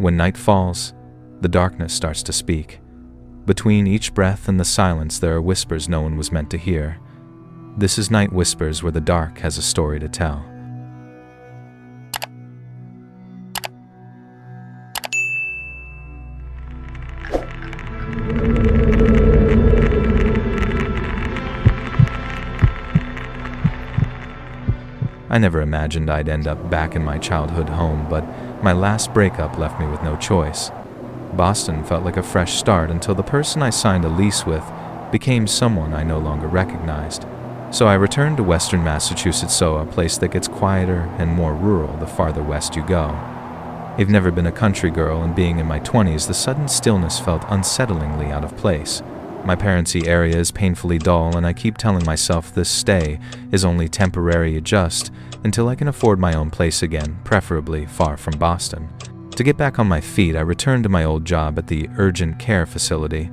When night falls, the darkness starts to speak. Between each breath and the silence there are whispers no one was meant to hear. This is Night Whispers, where the dark has a story to tell. I never imagined I'd end up back in my childhood home, but my last breakup left me with no choice. Boston felt like a fresh start until the person I signed a lease with became someone I no longer recognized. So I returned to Western Massachusetts, a place that gets quieter and more rural the farther west you go. I've never been a country girl, and being in my 20s, the sudden stillness felt unsettlingly out of place. My parents' area is painfully dull, and I keep telling myself this stay is only temporary, just until I can afford my own place again, preferably far from Boston. To get back on my feet, I returned to my old job at the urgent care facility.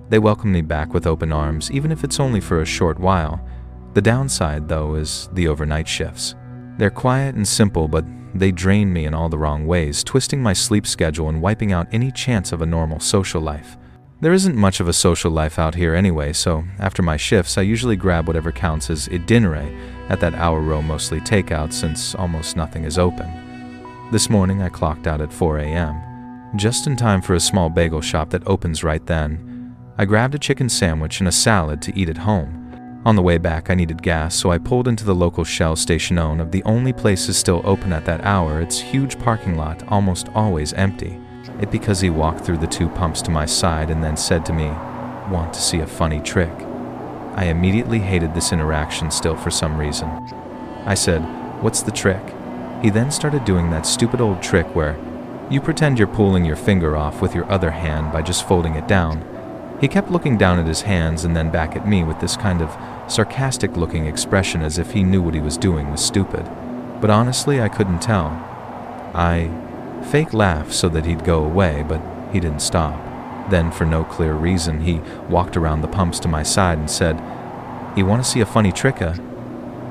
They welcome me back with open arms, even if it's only for a short while. The downside, though, is the overnight shifts. They're quiet and simple, but they drain me in all the wrong ways, twisting my sleep schedule and wiping out any chance of a normal social life. There isn't much of a social life out here anyway, so after my shifts, I usually grab whatever counts as itinere at that hour row, mostly takeout since almost nothing is open. This morning, I clocked out at 4 a.m., just in time for a small bagel shop that opens right then. I grabbed a chicken sandwich and a salad to eat at home. On the way back, I needed gas, so I pulled into the local Shell station. Of the only places still open at that hour, its huge parking lot almost always empty. It because he walked through the 2 pumps to my side and then said to me, "Want to see a funny trick?" I immediately hated this interaction still for some reason. I said, "What's the trick?" He then started doing that stupid old trick where you pretend you're pulling your finger off with your other hand by just folding it down. He kept looking down at his hands and then back at me with this kind of sarcastic-looking expression, as if he knew what he was doing was stupid. But honestly, I couldn't tell. I fake laughed so that he'd go away, but he didn't stop. Then, for no clear reason, he walked around the pumps to my side and said, "You want to see a funny tricka?"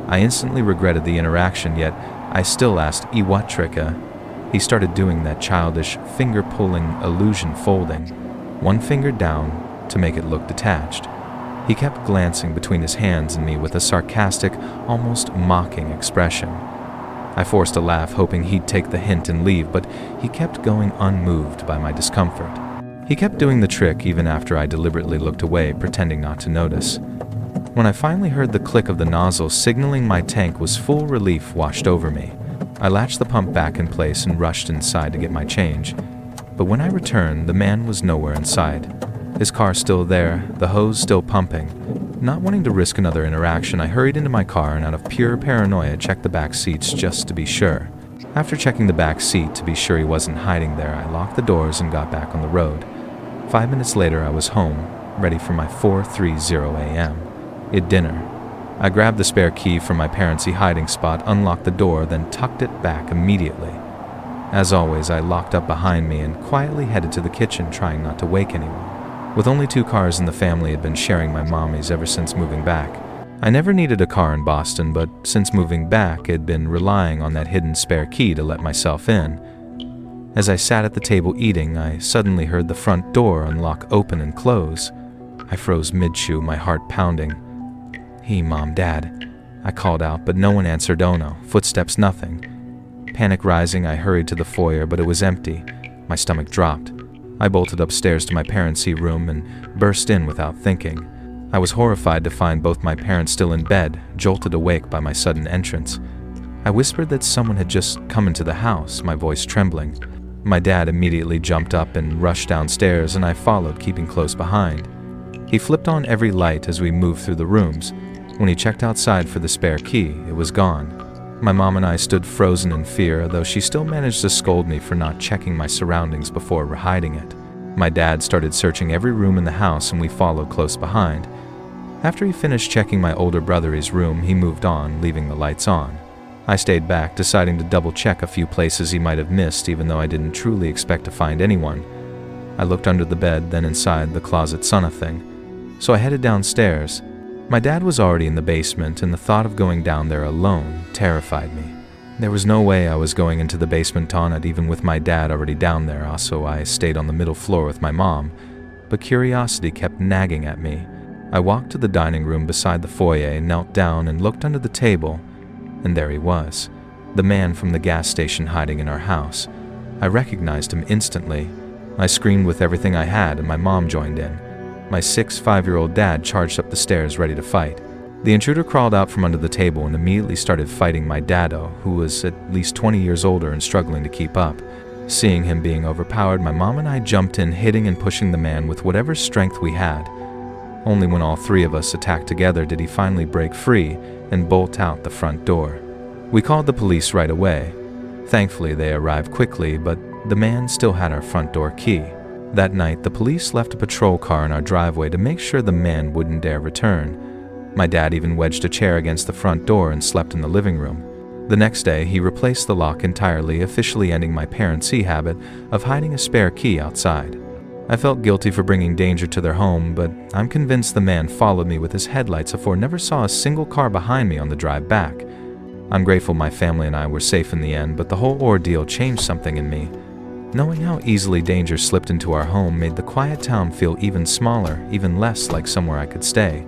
I instantly regretted the interaction, yet I still asked, what tricka? He started doing that childish, finger-pulling illusion folding, one finger down to make it look detached. He kept glancing between his hands and me with a sarcastic, almost mocking expression. I forced a laugh, hoping he'd take the hint and leave, but he kept going unmoved by my discomfort. He kept doing the trick even after I deliberately looked away, pretending not to notice. When I finally heard the click of the nozzle signaling my tank was full, relief washed over me. I latched the pump back in place and rushed inside to get my change. But when I returned, the man was nowhere in sight. His car still there, the hose still pumping. Not wanting to risk another interaction, I hurried into my car and out of pure paranoia checked the back seats just to be sure. After checking the back seat to be sure he wasn't hiding there, I locked the doors and got back on the road. 5 minutes later, I was home, ready for my 4:30 a.m. At dinner. I grabbed the spare key from my parents' hiding spot, unlocked the door, then tucked it back immediately. As always, I locked up behind me and quietly headed to the kitchen, trying not to wake anyone. With only 2 cars in the family, I'd been sharing my mommy's ever since moving back. I never needed a car in Boston, but since moving back, I'd been relying on that hidden spare key to let myself in. As I sat at the table eating, I suddenly heard the front door unlock, open, and close. I froze mid-chew, my heart pounding. "Hey, Mom, Dad," I called out, but no one answered. Oh no, footsteps, nothing. Panic rising, I hurried to the foyer, but it was empty. My stomach dropped. I bolted upstairs to my parents' room and burst in without thinking. I was horrified to find both my parents still in bed, jolted awake by my sudden entrance. I whispered that someone had just come into the house, my voice trembling. My dad immediately jumped up and rushed downstairs, and I followed, keeping close behind. He flipped on every light as we moved through the rooms. When he checked outside for the spare key, it was gone. My mom and I stood frozen in fear, though she still managed to scold me for not checking my surroundings before hiding it. My dad started searching every room in the house, and we followed close behind. After he finished checking my older brother's room, he moved on, leaving the lights on. I stayed back, deciding to double-check a few places he might have missed, even though I didn't truly expect to find anyone. I looked under the bed, then inside the closet, saw nothing. So I headed downstairs. My dad was already in the basement, and the thought of going down there alone terrified me. There was no way I was going into the basement on it, even with my dad already down there, so I stayed on the middle floor with my mom. But curiosity kept nagging at me. I walked to the dining room beside the foyer, knelt down and looked under the table, and there he was, the man from the gas station hiding in our house. I recognized him instantly. I screamed with everything I had, and my mom joined in. My 5-year-old dad charged up the stairs ready to fight. The intruder crawled out from under the table and immediately started fighting my daddo, who was at least 20 years older and struggling to keep up. Seeing him being overpowered, my mom and I jumped in, hitting and pushing the man with whatever strength we had. Only when all three of us attacked together did he finally break free and bolt out the front door. We called the police right away. Thankfully, they arrived quickly, but the man still had our front door key. That night, the police left a patrol car in our driveway to make sure the man wouldn't dare return. My dad even wedged a chair against the front door and slept in the living room. The next day, he replaced the lock entirely, officially ending my parents' habit of hiding a spare key outside. I felt guilty for bringing danger to their home, but I'm convinced the man followed me with his headlights afore never saw a single car behind me on the drive back. I'm grateful my family and I were safe in the end, but the whole ordeal changed something in me. Knowing how easily danger slipped into our home made the quiet town feel even smaller, even less like somewhere I could stay.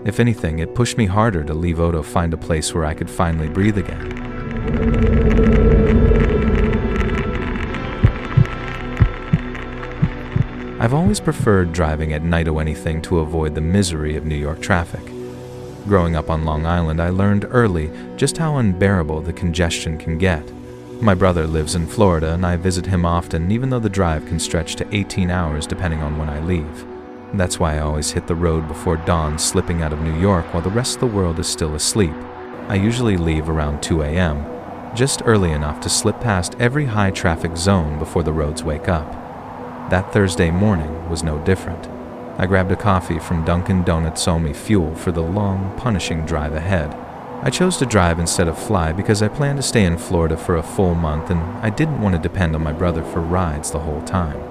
If anything, it pushed me harder to leave Odo, find a place where I could finally breathe again. I've always preferred driving at night or anything to avoid the misery of New York traffic. Growing up on Long Island, I learned early just how unbearable the congestion can get. My brother lives in Florida, and I visit him often, even though the drive can stretch to 18 hours depending on when I leave. That's why I always hit the road before dawn, slipping out of New York while the rest of the world is still asleep. I usually leave around 2 a.m., just early enough to slip past every high-traffic zone before the roads wake up. That Thursday morning was no different. I grabbed a coffee from Dunkin' Donuts, owe me fuel for the long, punishing drive ahead. I chose to drive instead of fly because I planned to stay in Florida for a full month, and I didn't want to depend on my brother for rides the whole time.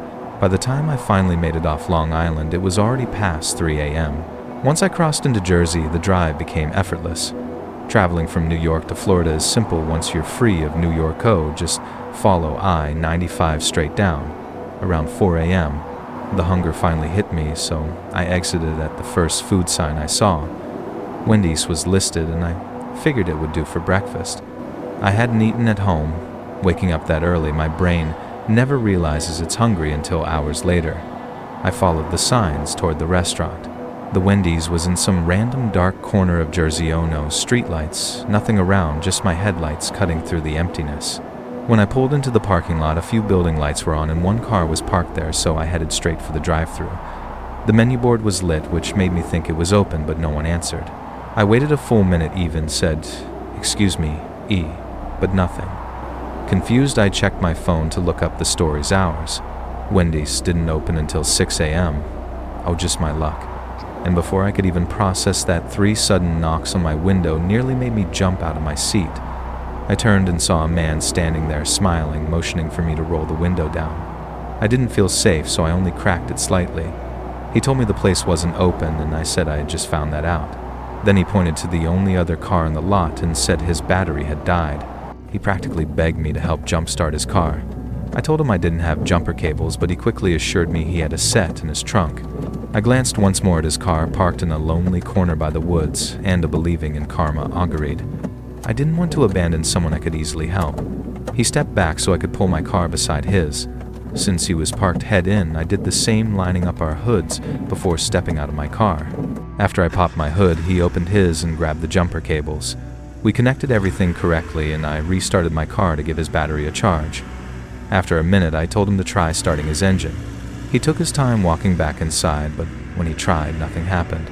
By the time I finally made it off Long Island, it was already past 3 a.m. Once I crossed into Jersey, the drive became effortless. Traveling from New York to Florida is simple once you're free of New York code. Just follow I-95 straight down. Around 4 a.m., the hunger finally hit me, so I exited at the first food sign I saw. Wendy's was listed, and I figured it would do for breakfast. I hadn't eaten at home. Waking up that early, my brain never realizes it's hungry until hours later. I followed the signs toward the restaurant. The Wendy's was in some random dark corner of Jersey. No streetlights, nothing around, just my headlights cutting through the emptiness. When I pulled into the parking lot, a few building lights were on and one car was parked there, so I headed straight for the drive-thru. The menu board was lit, which made me think it was open, but no one answered. I waited a full minute, even said, "Excuse me, E," but nothing. Confused, I checked my phone to look up the store's hours. Wendy's didn't open until 6 a.m. Oh, just my luck. And before I could even process that, 3 sudden knocks on my window nearly made me jump out of my seat. I turned and saw a man standing there smiling, motioning for me to roll the window down. I didn't feel safe, so I only cracked it slightly. He told me the place wasn't open, and I said I had just found that out. Then he pointed to the only other car in the lot and said his battery had died. He practically begged me to help jumpstart his car. I told him I didn't have jumper cables, but he quickly assured me he had a set in his trunk. I glanced once more at his car, parked in a lonely corner by the woods, and a believing in karma auguried. I didn't want to abandon someone I could easily help. He stepped back so I could pull my car beside his. Since he was parked head in, I did the same, lining up our hoods before stepping out of my car. After I popped my hood, he opened his and grabbed the jumper cables. We connected everything correctly, and I restarted my car to give his battery a charge. After a minute, I told him to try starting his engine. He took his time walking back inside, but when he tried, nothing happened.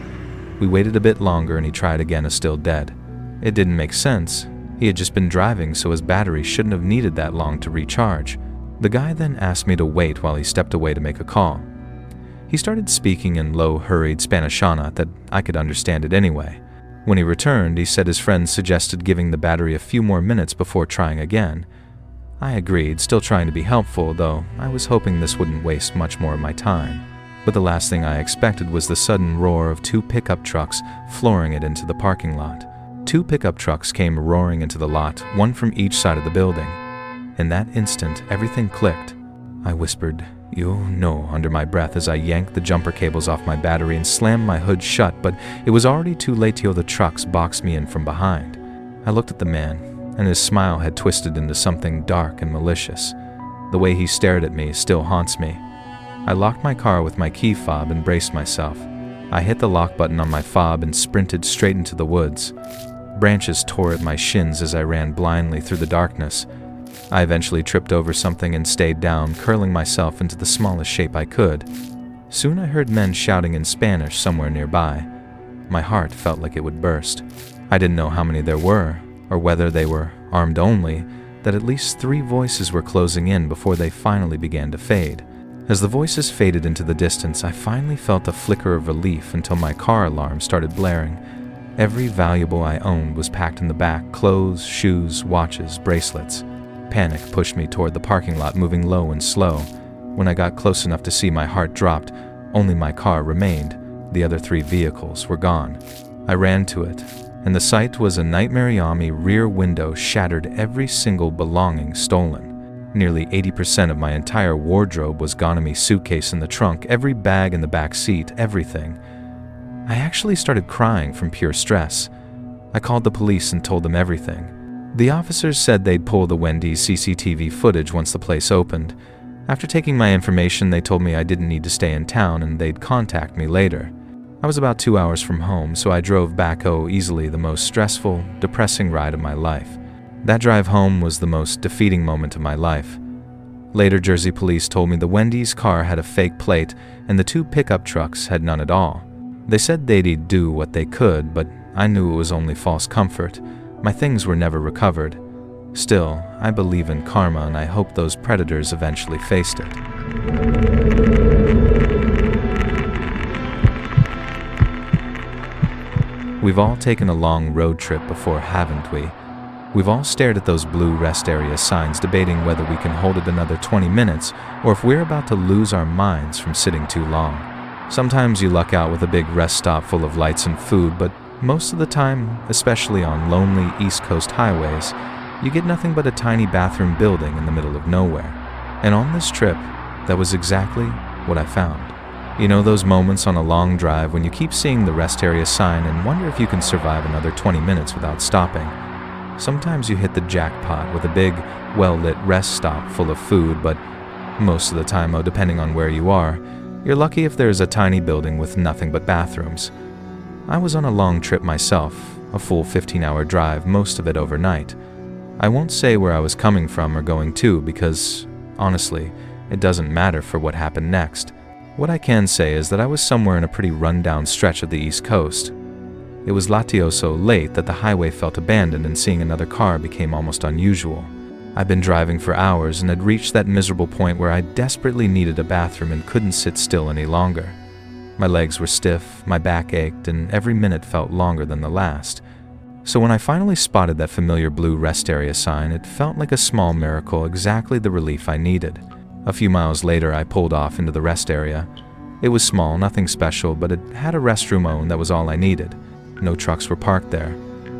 We waited a bit longer, and he tried again, still dead. It didn't make sense. He had just been driving, so his battery shouldn't have needed that long to recharge. The guy then asked me to wait while he stepped away to make a call. He started speaking in low, hurried Spanishana that I could understand it anyway. When he returned, he said his friend suggested giving the battery a few more minutes before trying again. I agreed, still trying to be helpful, though I was hoping this wouldn't waste much more of my time. But the last thing I expected was the sudden roar of 2 pickup trucks flooring it into the parking lot. 2 pickup trucks came roaring into the lot, one from each side of the building. In that instant, everything clicked. I whispered, "You'll know," under my breath as I yanked the jumper cables off my battery and slammed my hood shut, but it was already too late till the trucks boxed me in from behind. I looked at the man, and his smile had twisted into something dark and malicious. The way he stared at me still haunts me. I locked my car with my key fob and braced myself. I hit the lock button on my fob and sprinted straight into the woods. Branches tore at my shins as I ran blindly through the darkness. I eventually tripped over something and stayed down, curling myself into the smallest shape I could. Soon I heard men shouting in Spanish somewhere nearby. My heart felt like it would burst. I didn't know how many there were, or whether they were armed only, that at least 3 voices were closing in before they finally began to fade. As the voices faded into the distance, I finally felt a flicker of relief until my car alarm started blaring. Every valuable I owned was packed in the back: clothes, shoes, watches, bracelets. Panic pushed me toward the parking lot, moving low and slow. When I got close enough to see, my heart dropped. Only my car remained. The other 3 vehicles were gone. I ran to it, and the sight was a Nightmare Yami rear window shattered, every single belonging stolen. Nearly 80% of my entire wardrobe was gone, in my suitcase in the trunk, every bag in the back seat, everything. I actually started crying from pure stress. I called the police and told them everything. The officers said they'd pull the Wendy's CCTV footage once the place opened. After taking my information, they told me I didn't need to stay in town and they'd contact me later. I was about 2 hours from home, so I drove back easily, the most stressful, depressing ride of my life. That drive home was the most defeating moment of my life. Later, Jersey police told me the Wendy's car had a fake plate and the 2 pickup trucks had none at all. They said they'd do what they could, but I knew it was only false comfort. My things were never recovered. Still, I believe in karma, and I hope those predators eventually faced it. We've all taken a long road trip before, haven't we? We've all stared at those blue rest area signs, debating whether we can hold it another 20 minutes or if we're about to lose our minds from sitting too long. Sometimes you luck out with a big rest stop full of lights and food, but most of the time, especially on lonely East Coast highways, you get nothing but a tiny bathroom building in the middle of nowhere. And on this trip, that was exactly what I found. You know those moments on a long drive when you keep seeing the rest area sign and wonder if you can survive another 20 minutes without stopping? Sometimes you hit the jackpot with a big, well-lit rest stop full of food, but most of the time, depending on where you are, you're lucky if there's a tiny building with nothing but bathrooms. I was on a long trip myself, a full 15-hour drive, most of it overnight. I won't say where I was coming from or going to because, honestly, it doesn't matter for what happened next. What I can say is that I was somewhere in a pretty run-down stretch of the East Coast. It was so late that the highway felt abandoned and seeing another car became almost unusual. I'd been driving for hours and had reached that miserable point where I desperately needed a bathroom and couldn't sit still any longer. My legs were stiff, my back ached, and every minute felt longer than the last. So when I finally spotted that familiar blue rest area sign, it felt like a small miracle, exactly the relief I needed. A few miles later, I pulled off into the rest area. It was small, nothing special, but it had a restroom owned. That was all I needed. No trucks were parked there.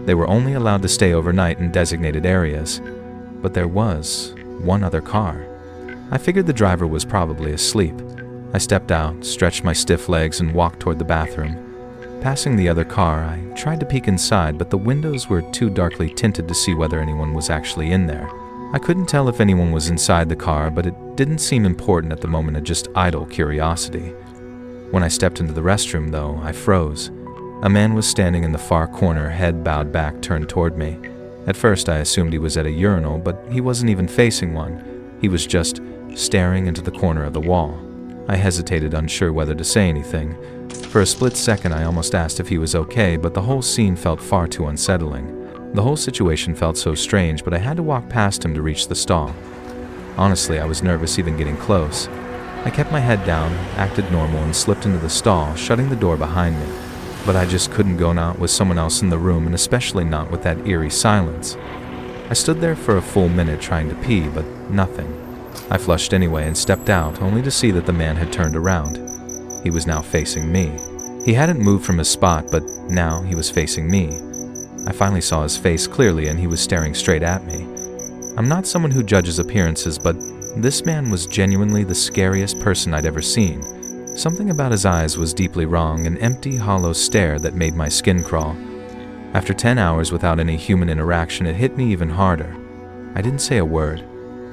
They were only allowed to stay overnight in designated areas. But there was one other car. I figured the driver was probably asleep. I stepped out, stretched my stiff legs, and walked toward the bathroom. Passing the other car, I tried to peek inside, but the windows were too darkly tinted to see whether anyone was actually in there. I couldn't tell if anyone was inside the car, but it didn't seem important at the moment, just idle curiosity. When I stepped into the restroom, though, I froze. A man was standing in the far corner, head bowed back, turned toward me. At first, I assumed he was at a urinal, but he wasn't even facing one. He was just staring into the corner of the wall. I hesitated, unsure whether to say anything. For a split second, I almost asked if he was okay, but the whole scene felt far too unsettling. The whole situation felt so strange, but I had to walk past him to reach the stall. Honestly, I was nervous even getting close. I kept my head down, acted normal, and slipped into the stall, shutting the door behind me. But I just couldn't go out with someone else in the room, and especially not with that eerie silence. I stood there for a full minute trying to pee, but nothing. I flushed anyway and stepped out, only to see that the man had turned around. He was now facing me. He hadn't moved from his spot, but now he was facing me. I finally saw his face clearly and he was staring straight at me. I'm not someone who judges appearances, but this man was genuinely the scariest person I'd ever seen. Something about his eyes was deeply wrong, an empty, hollow stare that made my skin crawl. After 10 hours without any human interaction, it hit me even harder. I didn't say a word.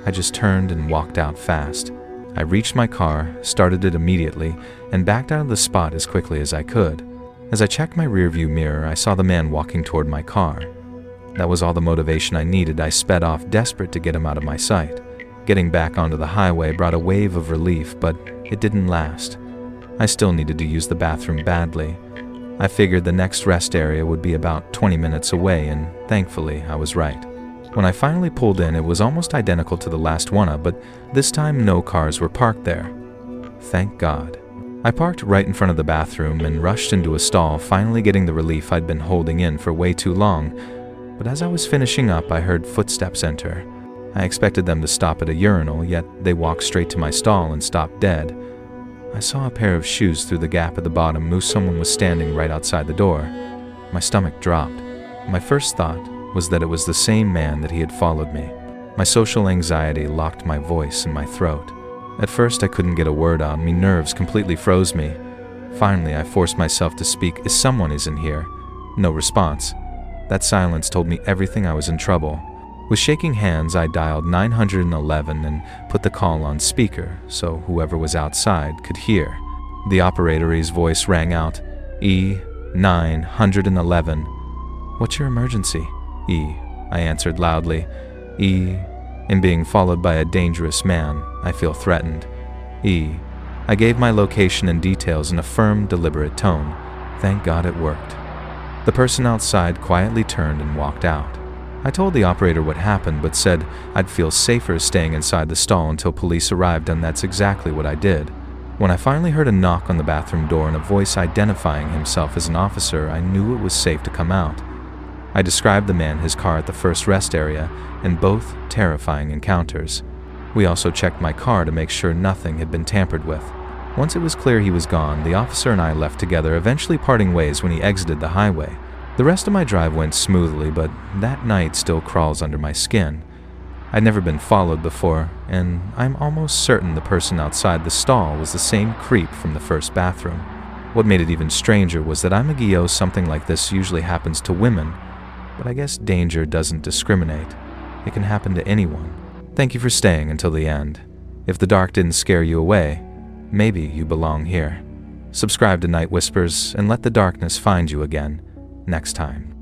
I just turned and walked out fast. I reached my car, started it immediately, and backed out of the spot as quickly as I could. As I checked my rearview mirror, I saw the man walking toward my car. That was all the motivation I needed. I sped off, desperate to get him out of my sight. Getting back onto the highway brought a wave of relief, but it didn't last. I still needed to use the bathroom badly. I figured the next rest area would be about 20 minutes away, and thankfully, I was right. When I finally pulled in, it was almost identical to the last one, but this time no cars were parked there. Thank God. I parked right in front of the bathroom and rushed into a stall, finally getting the relief I'd been holding in for way too long. But as I was finishing up, I heard footsteps enter. I expected them to stop at a urinal, yet they walked straight to my stall and stopped dead. I saw a pair of shoes through the gap at the bottom move. Someone was standing right outside the door. My stomach dropped. My first thought was that it was the same man that he had followed me. My social anxiety locked my voice in my throat. At first, I couldn't get a word out. My nerves completely froze me. Finally, I forced myself to speak. "Is someone in here?" No response. That silence told me everything. I was in trouble. With shaking hands, I dialed 911 and put the call on speaker so whoever was outside could hear. The operator's voice rang out, "E911. What's your emergency?" "E," I answered loudly. "E. In being followed by a dangerous man, I feel threatened." "E." I gave my location and details in a firm, deliberate tone. Thank God it worked. The person outside quietly turned and walked out. I told the operator what happened, but said I'd feel safer staying inside the stall until police arrived, and that's exactly what I did. When I finally heard a knock on the bathroom door and a voice identifying himself as an officer, I knew it was safe to come out. I described the man, his car at the first rest area, and both terrifying encounters. We also checked my car to make sure nothing had been tampered with. Once it was clear he was gone, the officer and I left together, eventually parting ways when he exited the highway. The rest of my drive went smoothly, but that night still crawls under my skin. I'd never been followed before, and I'm almost certain the person outside the stall was the same creep from the first bathroom. What made it even stranger was that I'm a Gyo. Something like this usually happens to women, but I guess danger doesn't discriminate. It can happen to anyone. Thank you for staying until the end. If the dark didn't scare you away, maybe you belong here. Subscribe to Night Whispers and let the darkness find you again next time.